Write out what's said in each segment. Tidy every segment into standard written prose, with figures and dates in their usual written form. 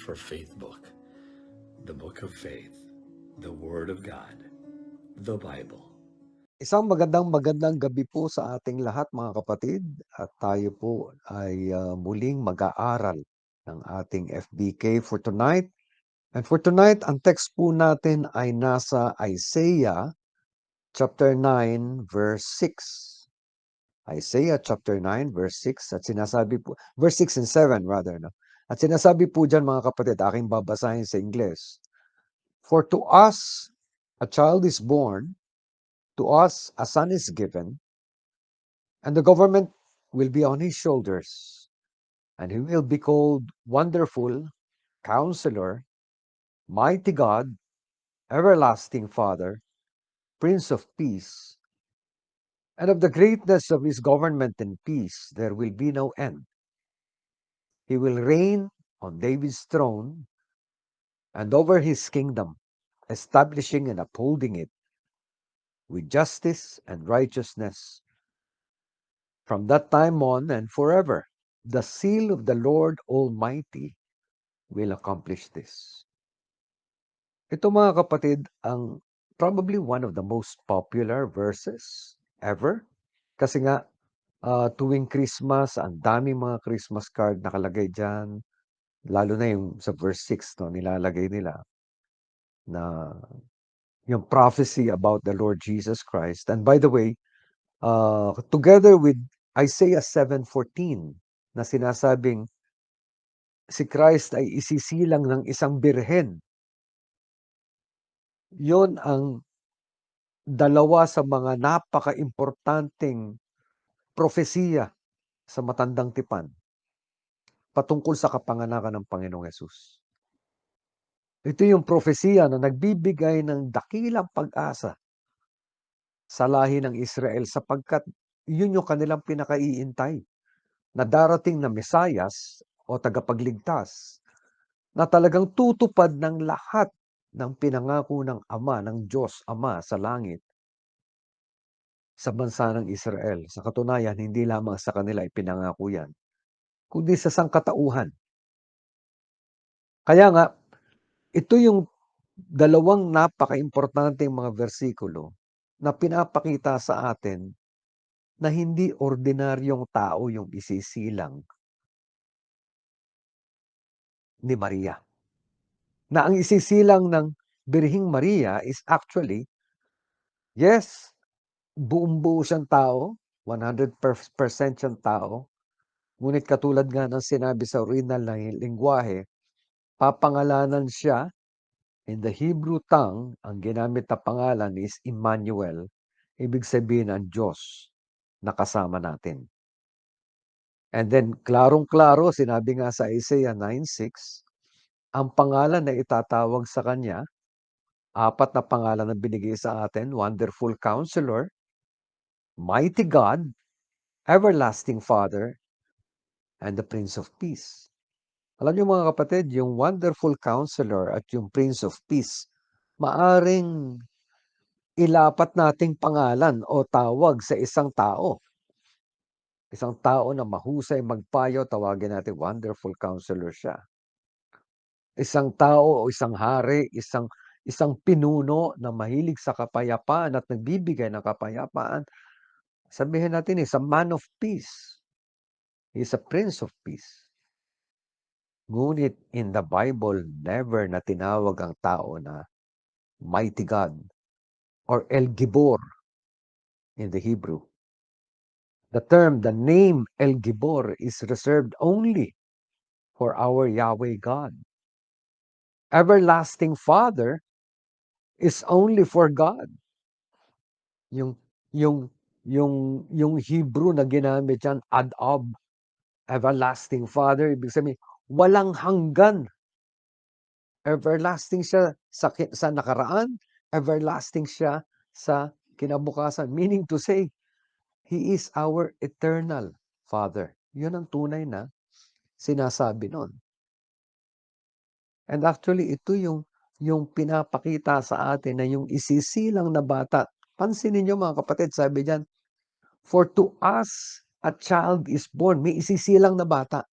for Faith book, the Book of Faith, the Word of God, the Bible. Isang magandang gabi po sa ating lahat mga kapatid at tayo po ay muling mag-aaral ng ating FBK for tonight. And for tonight, ang text po natin ay nasa Isaiah chapter 9 verse 6. Isaiah chapter 9 verse 6 at sinasabi po, verse 6 and 7 rather. No? At sinasabi po dyan mga kapatid, aking babasahin sa Ingles. For to us a child is born, to us a son is given, and the government will be on his shoulders, and he will be called Wonderful, Counselor, Mighty God, Everlasting Father, Prince of Peace. And of the greatness of his government and peace there will be no end. He will reign on David's throne and over his kingdom, establishing and upholding it with justice and righteousness from that time on and forever. The seal of the Lord Almighty will accomplish this. Ito mga kapatid, ang probably one of the most popular verses ever. Kasi nga, tuwing Christmas, ang daming mga Christmas card nakalagay dyan. Lalo na yung sa verse 6, no, nilalagay nila na yung prophecy about the Lord Jesus Christ. And by the way, together with Isaiah 7:14 na sinasabing si Christ ay isisilang ng isang birhen. Yon ang dalawa sa mga napaka-importanteng propesiya sa Matandang Tipan patungkol sa kapanganakan ng Panginoong Hesus. Ito yung propesiya na nagbibigay ng dakilang pag-asa sa lahi ng Israel sapagkat yun yung kanilang pinakaiintay na darating na Mesayas o tagapagligtas na talagang tutupad ng lahat ng pinangako ng Ama, ng Diyos Ama sa langit sa bansa ng Israel. Sa katunayan, hindi lamang sa kanila ipinangako yan, kundi sa sangkatauhan. Kaya nga, ito yung dalawang napaka-importanteng mga bersikulo na pinapakita sa atin na hindi ordinaryong tao yung isisilang ni Maria. Na ang isisilang ng Birhing Maria is actually, yes, buong-buo siyang tao, 100% siyang tao, ngunit katulad nga ng sinabi sa original na lingwahe, papangalanan siya in the Hebrew tongue, ang ginamit na pangalan is Emmanuel, ibig sabihin ang Diyos na kasama natin. And then, klarong-klaro, sinabi nga sa Isaiah 9:6, ang pangalan na itatawag sa kanya, apat na pangalan na binigay sa atin, Wonderful Counselor, Mighty God, Everlasting Father, and the Prince of Peace. Alam niyo mga kapatid, yung Wonderful Counselor at yung Prince of Peace, maaring ilapat nating pangalan o tawag sa isang tao. Isang tao na mahusay magpayo, tawagin natin Wonderful Counselor siya. Isang tao o isang hari, isang pinuno na mahilig sa kapayapaan at nagbibigay ng kapayapaan, sabihin natin is a man of peace. He's a Prince of Peace. Ngunit in the Bible, never na tinawag ang tao na Mighty God or El Gibor in the Hebrew. The name El Gibor is reserved only for our Yahweh God. Everlasting Father is only for God. Yung yung yung Hebrew na ginamit diyan, ad-ab, everlasting Father, ibig sabihin walang hanggan. Everlasting siya sa nakaraan, everlasting siya sa kinabukasan. Meaning to say, He is our eternal Father. Yun ang tunay na sinasabi nun. And actually, ito yung pinapakita sa atin na yung isisilang na bata. Pansinin niyo mga kapatid, sabi diyan, for to us, a child is born. May isisilang na bata.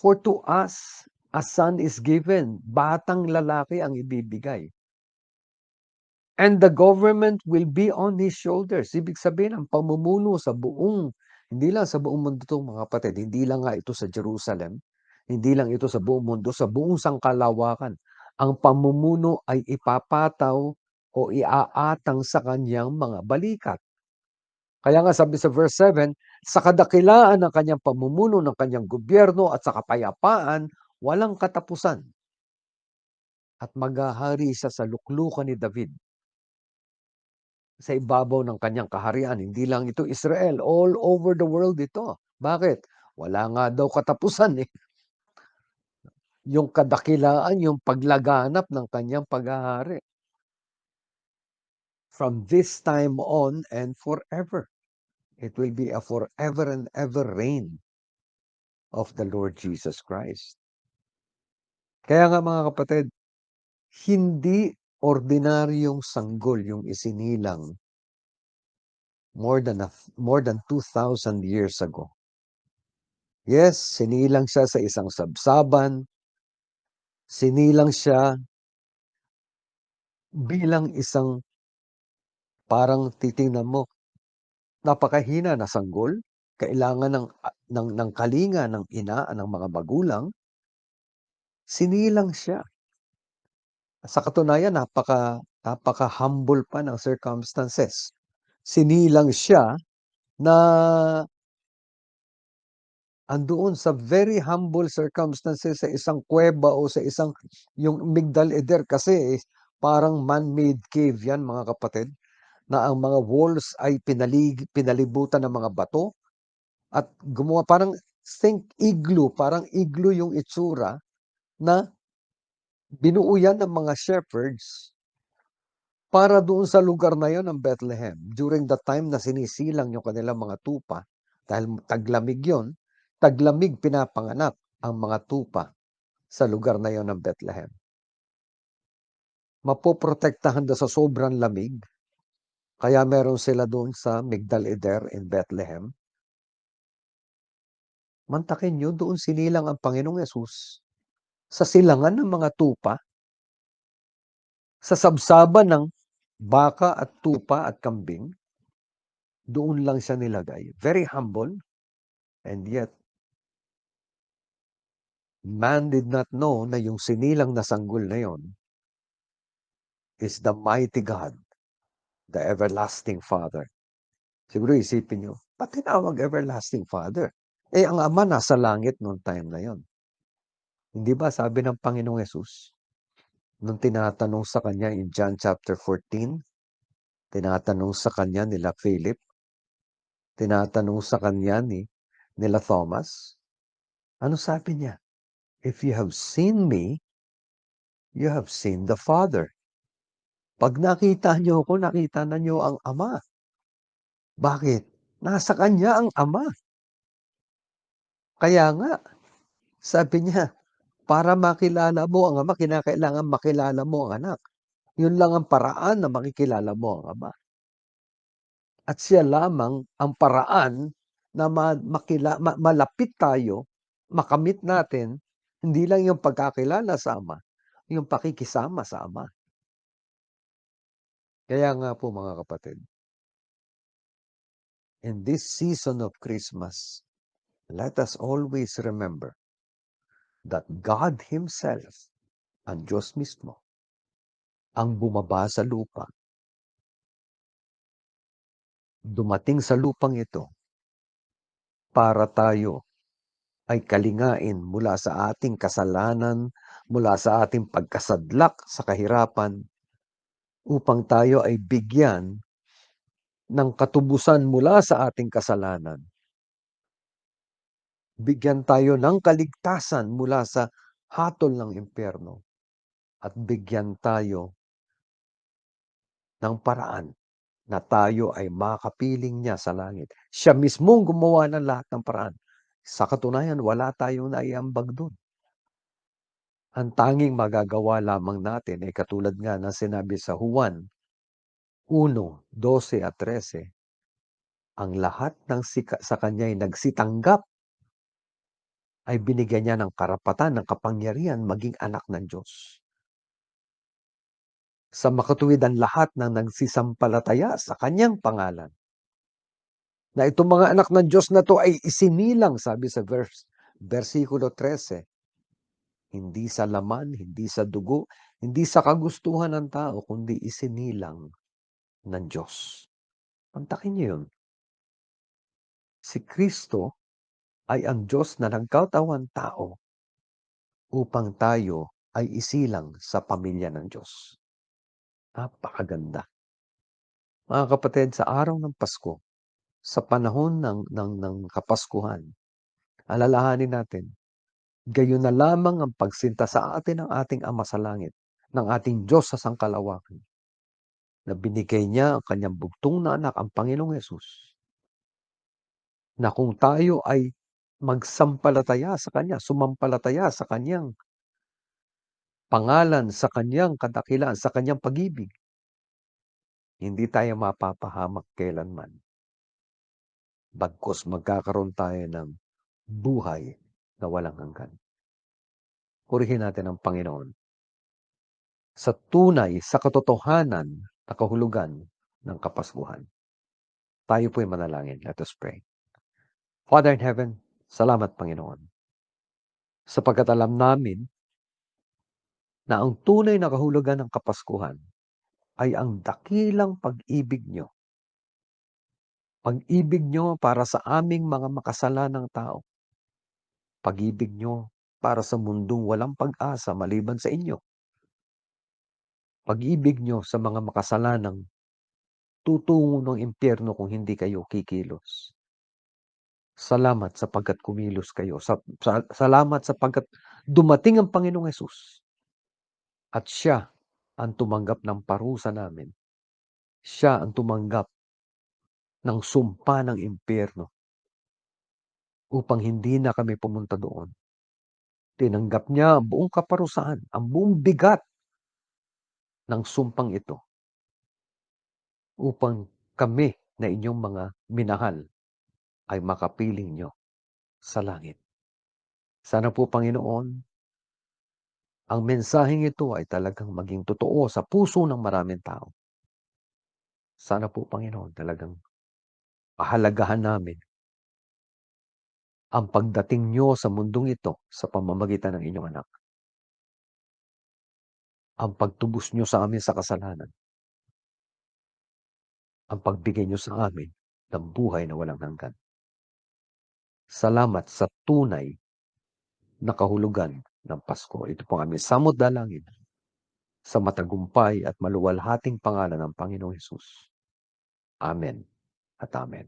For to us, a son is given. Batang lalaki ang ibibigay. And the government will be on his shoulders. Ibig sabihin, ang pamumuno sa buong, hindi lang sa buong mundo to, mga kapatid, hindi lang nga ito sa Jerusalem, hindi lang ito sa buong mundo, sa buong sangkalawakan. Ang pamumuno ay ipapataw o iaatang sa kanyang mga balikat. Kaya nga sabi sa verse 7, sa kadakilaan ng kanyang pamumuno, ng kanyang gobyerno at sa kapayapaan, walang katapusan. At maghahari siya sa luklukan ni David. Sa ibabaw ng kanyang kaharian. Hindi lang ito Israel, all over the world ito. Bakit? Wala nga daw katapusan eh. Yung kadakilaan, yung paglaganap ng kanyang paghahari. From this time on and forever. It will be a forever and ever reign of the Lord Jesus Christ. Kaya nga mga kapatid, hindi ordinaryong sanggol yung isinilang more than 2,000 years ago. Yes, sinilang siya sa isang sabsaban. Sinilang siya bilang isang parang titingnan mo, napakahina na sanggol. Kailangan ng kalinga ng ina, ng mga magulang. Sinilang siya. Sa katunayan, napaka-humble pa ng circumstances. Sinilang siya na andoon sa very humble circumstances sa isang kuweba o sa isang yung Migdal Eder kasi parang man-made cave yan mga kapatid na ang mga walls ay pinalibutan ng mga bato at gumawa parang igloo, parang igloo yung itsura na binuo yan ng mga shepherds para doon sa lugar na yon ng Bethlehem during the time na sinisilang yung kanilang mga tupa dahil taglamig yon. Taglamig pinapanganak ang mga tupa sa lugar na yon ng Bethlehem. Mapoprotektahan daw sa sobrang lamig. Kaya meron sila doon sa Migdal Eder in Bethlehem. Mantakin nyo, doon sinilang ang Panginoong Yesus. Sa silangan ng mga tupa, sa sabsaban ng baka at tupa at kambing, doon lang siya nilagay. Very humble, and yet man did not know na yung sinilang na sanggol na yon is the mighty God, the everlasting Father. Siguro isipin nyo, ba't tinawag everlasting Father? Ang Ama nasa langit noong time na yon. Hindi ba sabi ng Panginoong Yesus, nung tinatanong sa kanya in John chapter 14, tinatanong sa kanya nila Philip, tinatanong sa kanya nila Thomas, ano sabi niya? If you have seen me, you have seen the Father. Pag nakita niyo ako, nakita na niyo ang Ama. Bakit? Nasa kanya ang Ama. Kaya nga, sabi niya, para makilala mo ang Ama, kinakailangan makilala mo ang anak. Yun lang ang paraan na makikilala mo ang Ama. At siya lamang ang paraan na malapit tayo, makamit natin, hindi lang yung pagkakilala sa Ama, yung pakikisama sa Ama. Kaya nga po mga kapatid, in this season of Christmas, let us always remember that God Himself, ang Diyos mismo, ang bumaba sa lupa, dumating sa lupang ito para tayo ay kalingain mula sa ating kasalanan, mula sa ating pagkasadlak sa kahirapan, upang tayo ay bigyan ng katubusan mula sa ating kasalanan. Bigyan tayo ng kaligtasan mula sa hatol ng impyerno. At bigyan tayo ng paraan na tayo ay makapiling niya sa langit. Siya mismong gumawa ng lahat ng paraan. Sa katunayan, wala tayong naiambag doon. Ang tanging magagawa lamang natin ay katulad nga ng sinabi sa Juan 1:12 at 13, ang lahat ng sa kanya ay nagsitanggap ay binigyan niya ng karapatan, ng kapangyarihan maging anak ng Diyos. Sa makatuwid ang lahat ng nagsisampalataya sa kanyang pangalan. Na itong mga anak ng Diyos na to ay isinilang, sabi sa versikulo 13. Hindi sa laman, hindi sa dugo, hindi sa kagustuhan ng tao, kundi isinilang ng Diyos. Pantakin niyo yun. Si Kristo ay ang Diyos na nagkatawang tao upang tayo ay isilang sa pamilya ng Diyos. Napakaganda. Mga kapatid, sa araw ng Pasko, sa panahon ng Kapaskuhan, alalahanin natin, gayon na lamang ang pagsinta sa atin ng ating Ama sa Langit, ng ating Diyos sa sangkalawakan, na binigay niya ang kanyang bugtong na anak, ang Panginoong Hesus, na kung tayo ay magsampalataya sa Kanya, sumampalataya sa Kanyang pangalan, sa Kanyang kadakilaan, sa Kanyang pag-ibig, hindi tayo mapapahamak kailanman. Bagkus magkakaroon tayo ng buhay na walang hanggan. Purihin natin ang Panginoon sa tunay, sa katotohanan na kahulugan ng Kapaskuhan. Tayo po'y manalangin. Let us pray. Father in heaven, salamat Panginoon, sapagkat alam namin na ang tunay na kahulugan ng Kapaskuhan ay ang dakilang pag-ibig nyo. Pag-ibig nyo para sa aming mga makasalanang tao. Pag-ibig nyo para sa mundong walang pag-asa maliban sa inyo. Pag-ibig nyo sa mga makasalanang tutungo ng impyerno kung hindi kayo kikilos. Salamat sapagkat kumilos kayo. Salamat sapagkat dumating ang Panginoong Hesus. At siya ang tumanggap ng parusa namin. Siya ang tumanggap ng sumpa ng impyerno upang hindi na kami pumunta doon. Tinanggap niya ang buong kaparusahan, ang buong bigat ng sumpang ito upang kami na inyong mga minahal ay makapiling nyo sa langit. Sana po, Panginoon, ang mensaheng ito ay talagang maging totoo sa puso ng maraming tao. Sana po, Panginoon, talagang pahalagahan namin ang pagdating nyo sa mundong ito sa pamamagitan ng inyong anak. Ang pagtubos nyo sa amin sa kasalanan. Ang pagbigay nyo sa amin ng buhay na walang hanggan. Salamat sa tunay na kahulugan ng Pasko. Ito po ang aming samot dalangin sa matagumpay at maluwalhating pangalan ng Panginoong Hesus. Amen at amen.